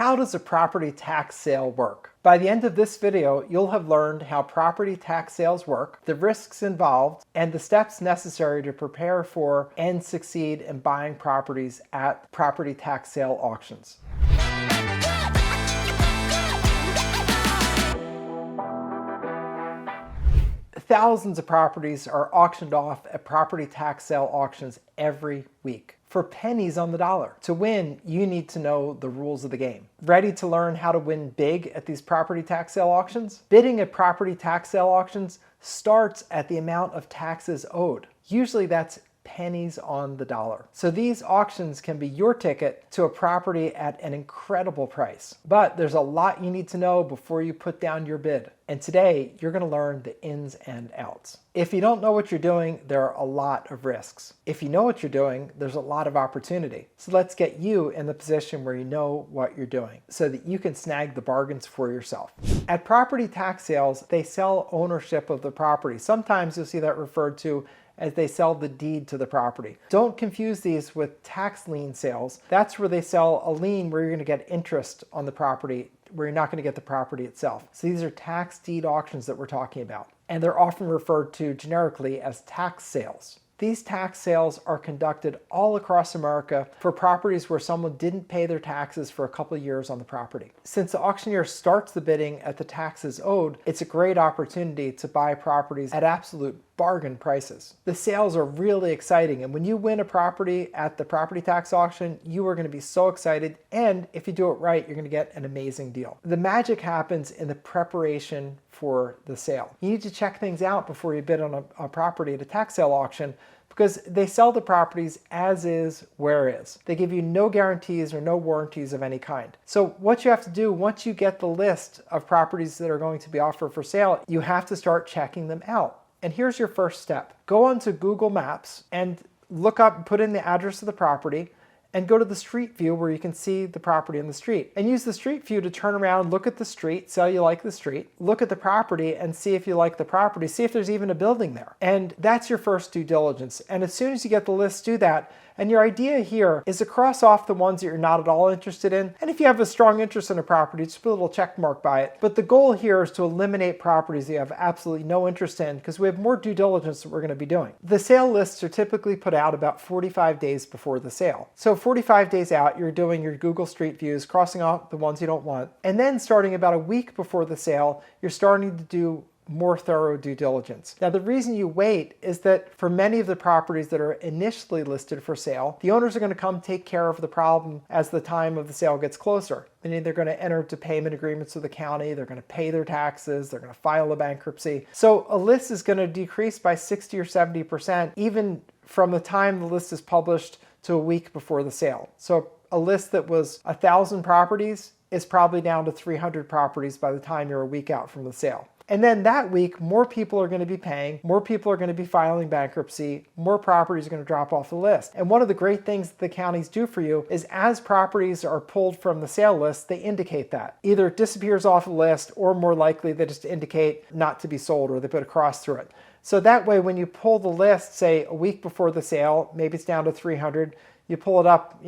How does a property tax sale work? By the end of this video, you'll have learned how property tax sales work, the risks involved, and the steps necessary to prepare for and succeed in buying properties at property tax sale auctions. Thousands of properties are auctioned off at property tax sale auctions every week for pennies on the dollar. To win, you need to know the rules of the game. Ready to learn how to win big at these property tax sale auctions? Bidding at property tax sale auctions starts at the amount of taxes owed. Usually that's pennies on the dollar. So these auctions can be your ticket to a property at an incredible price. But there's a lot you need to know before you put down your bid. And today, you're going to learn the ins and outs. If you don't know what you're doing, there are a lot of risks. If you know what you're doing, there's a lot of opportunity. So let's get you in the position where you know what you're doing so that you can snag the bargains for yourself. At property tax sales, they sell ownership of the property. Sometimes you'll see that referred to as they sell the deed to the property. Don't confuse these with tax lien sales. That's where they sell a lien where you're going to get interest on the property, where you're not going to get the property itself. So these are tax deed auctions that we're talking about. And they're often referred to generically as tax sales. These tax sales are conducted all across America for properties where someone didn't pay their taxes for a couple of years on the property. Since the auctioneer starts the bidding at the taxes owed, it's a great opportunity to buy properties at absolute bargain prices. The sales are really exciting, and when you win a property at the property tax auction, you are going to be so excited, and if you do it right, you're going to get an amazing deal. The magic happens in the preparation for the sale. You need to check things out before you bid on a property at a tax sale auction, because they sell the properties as is, where is. They give you no guarantees or no warranties of any kind. So what you have to do once you get the list of properties that are going to be offered for sale, you have to start checking them out. And here's your first step. Go onto Google Maps and look up, put in the address of the property, and go to the street view where you can see the property in the street. And use the street view to turn around, look at the street, see how you like the street, look at the property and see if you like the property, see if there's even a building there. And that's your first due diligence. And as soon as you get the list, do that. And your idea here is to cross off the ones that you're not at all interested in. And if you have a strong interest in a property, just put a little check mark by it. But the goal here is to eliminate properties that you have absolutely no interest in, because we have more due diligence that we're going to be doing. The sale lists are typically put out about 45 days before the sale. So 45 days out, you're doing your Google Street Views, crossing off the ones you don't want. And then starting about a week before the sale, you're starting to do more thorough due diligence. Now, the reason you wait is that for many of the properties that are initially listed for sale, the owners are going to come take care of the problem as the time of the sale gets closer. Meaning they're going to enter into payment agreements with the county, they're going to pay their taxes, they're going to file a bankruptcy. So a list is going to decrease by 60 or 70% even from the time the list is published to a week before the sale. So a list that was 1,000 properties is probably down to 300 properties by the time you're a week out from the sale. And then that week, more people are going to be paying, more people are going to be filing bankruptcy, more properties are going to drop off the list. And one of the great things that the counties do for you is as properties are pulled from the sale list, they indicate that. Either it disappears off the list, or more likely they just indicate not to be sold, or they put a cross through it. So that way, when you pull the list, say a week before the sale, maybe it's down to 300, you pull it up,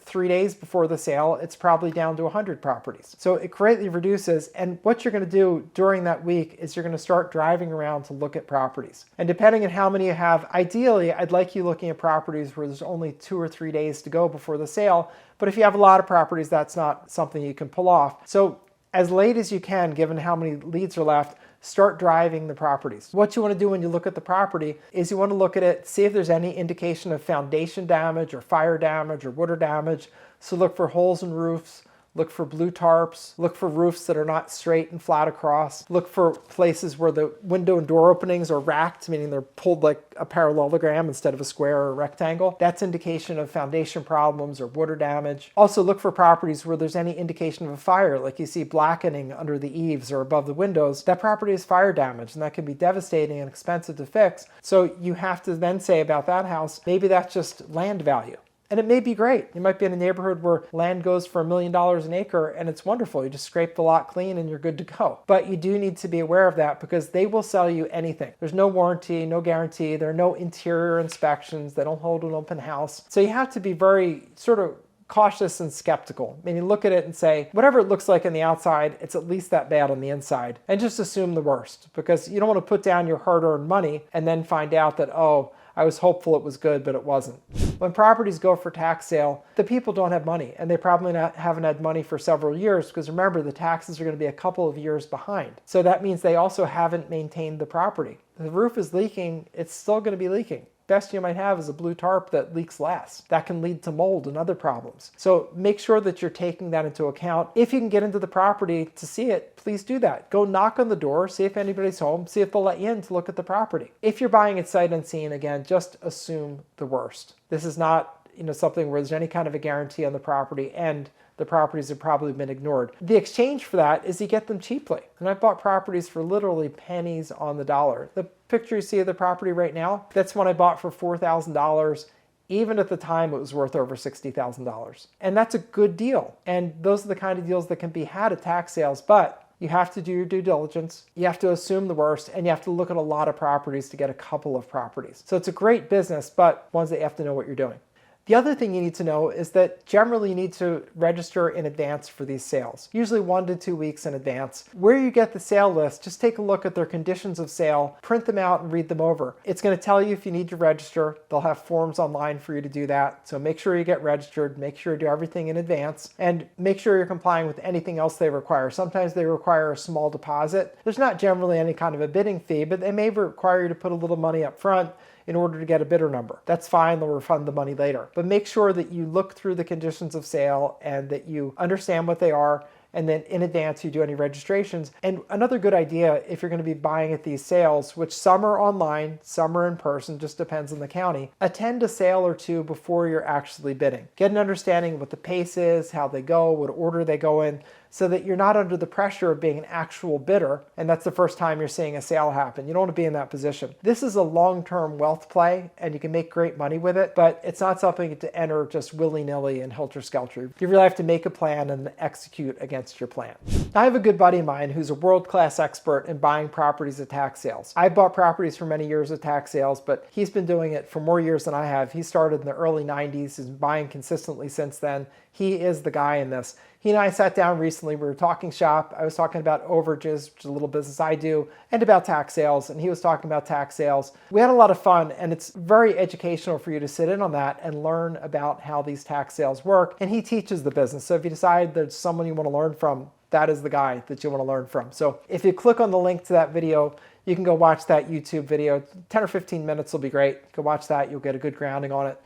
3 days before the sale, it's probably down to 100 properties. So it greatly reduces, and what you're going to do during that week is you're going to start driving around to look at properties. And depending on how many you have, ideally, I'd like you looking at properties where there's only 2 or 3 days to go before the sale. But if you have a lot of properties, that's not something you can pull off. So as late as you can, given how many leads are left, start driving the properties. What you want to do when you look at the property is you want to look at it, see if there's any indication of foundation damage or fire damage or water damage. So look for holes in roofs, look for blue tarps, look for roofs that are not straight and flat across, look for places where the window and door openings are racked, meaning they're pulled like a parallelogram instead of a square or a rectangle. That's indication of foundation problems or water damage. Also look for properties where there's any indication of a fire, like you see blackening under the eaves or above the windows. That property is fire damage, and that can be devastating and expensive to fix. So you have to then say about that house, maybe that's just land value. And it may be great. You might be in a neighborhood where land goes for $1 million an acre and it's wonderful. You just scrape the lot clean and you're good to go. But you do need to be aware of that because they will sell you anything. There's no warranty, no guarantee. There are no interior inspections. They don't hold an open house. So you have to be very sort of cautious and skeptical, meaning look at it and say, whatever it looks like on the outside, it's at least that bad on the inside, and just assume the worst, because you don't want to put down your hard-earned money and then find out that, oh, I was hopeful it was good, but it wasn't. When properties go for tax sale, the people don't have money, and they probably haven't had money for several years, because remember, the taxes are going to be a couple of years behind. So that means they also haven't maintained the property. If the roof is leaking, it's still going to be leaking. Best you might have is a blue tarp that leaks less. That can lead to mold and other problems. So make sure that you're taking that into account. If you can get into the property to see it, please do that. Go knock on the door, see if anybody's home, see if they'll let you in to look at the property. If you're buying it sight unseen, again, just assume the worst. This is not, something where there's any kind of a guarantee on the property, and the properties have probably been ignored. The exchange for that is you get them cheaply. And I've bought properties for literally pennies on the dollar. The picture you see of the property right now, that's one I bought for $4,000. Even at the time, it was worth over $60,000. And that's a good deal. And those are the kind of deals that can be had at tax sales, but you have to do your due diligence, you have to assume the worst, and you have to look at a lot of properties to get a couple of properties. So it's a great business, but ones that you have to know what you're doing. The other thing you need to know is that generally you need to register in advance for these sales, usually 1 to 2 weeks in advance. Where you get the sale list, just take a look at their conditions of sale, print them out and read them over. It's going to tell you if you need to register. They'll have forms online for you to do that. So make sure you get registered, make sure you do everything in advance, and make sure you're complying with anything else they require. Sometimes they require a small deposit. There's not generally any kind of a bidding fee, but they may require you to put a little money up front in order to get a bidder number. That's fine, they'll refund the money later. But make sure that you look through the conditions of sale and that you understand what they are, and then in advance you do any registrations. And another good idea, if you're going to be buying at these sales, which some are online, some are in person, just depends on the county, attend a sale or two before you're actually bidding. Get an understanding of what the pace is, how they go, what order they go in, so that you're not under the pressure of being an actual bidder, and that's the first time you're seeing a sale happen. You don't want to be in that position. This is a long-term wealth play, and you can make great money with it, but it's not something to enter just willy-nilly and helter-skelter. You really have to make a plan and execute against your plan. I have a good buddy of mine who's a world-class expert in buying properties at tax sales. I bought properties for many years at tax sales, but he's been doing it for more years than I have. He started in the early 90s, he's been buying consistently since then. He is the guy in this. He and I sat down recently, we were talking shop. I was talking about overages, which is a little business I do, and about tax sales, and he was talking about tax sales. We had a lot of fun, and it's very educational for you to sit in on that and learn about how these tax sales work, and he teaches the business. So if you decide there's someone you want to learn from, that is the guy that you want to learn from. So if you click on the link to that video, you can go watch that YouTube video. 10 or 15 minutes will be great. Go watch that, you'll get a good grounding on it.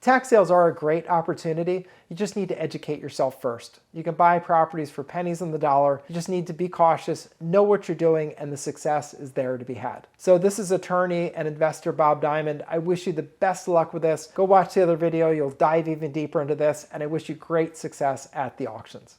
Tax sales are a great opportunity. You just need to educate yourself first. You can buy properties for pennies on the dollar. You just need to be cautious, know what you're doing, and the success is there to be had. So this is attorney and investor Bob Diamond. I wish you the best of luck with this. Go watch the other video. You'll dive even deeper into this, and I wish you great success at the auctions.